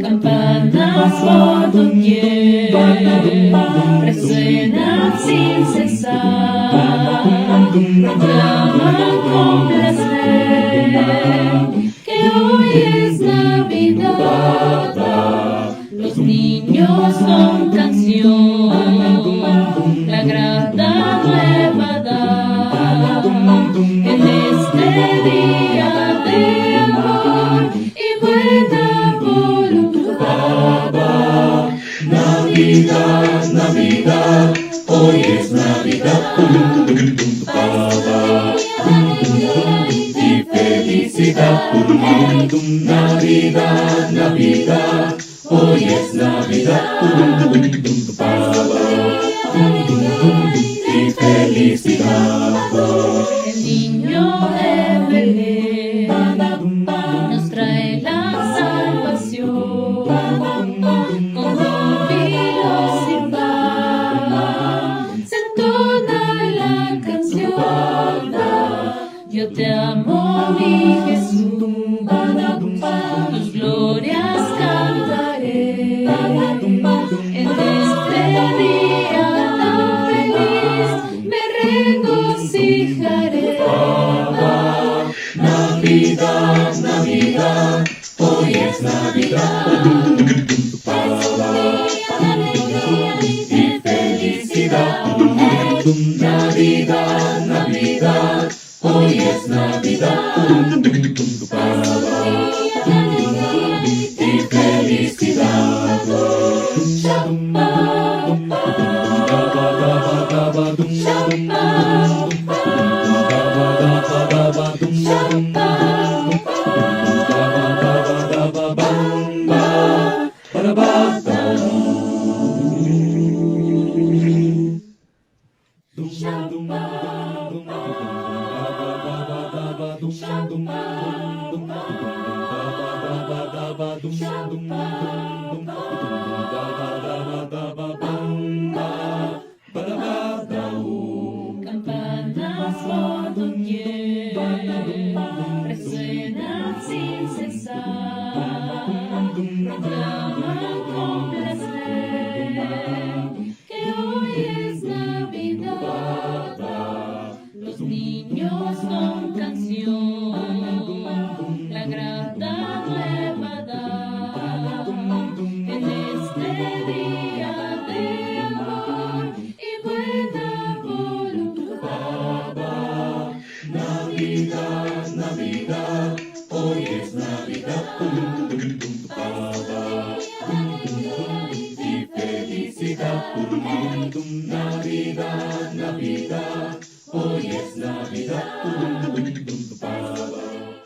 Campanas por doquier resuenan sin cesar, proclaman con placer que hoy es Navidad. Los niños con canción la grata nueva dan en este día de amor y buena voluntad. Navidad, Navidad, hoy es Navidad. Y felicidad. Navidad, Navidad, hoy es Navidad. Y felicidad. El niño de Belén nos trae la salvación, con júbilo sin par se entona la canción. Yo te amo, mi Jesús, tus glorias cantaré en este día tan feliz, me regocijaré. Navidad, Navidad, hoy es Navidad. Y felicidad. Navidad, Navidad, hoy es Navidad. Y felicidad. Campanas por doquier resuenan sin cesar, proclaman con placer que hoy es Navidad. Los niños con canción la grata nueva dan en este día de amor y buena voluntad. Navidad, Navidad, hoy es Navidad. Y felicidad. Navidad, Navidad, hoy es Navidad.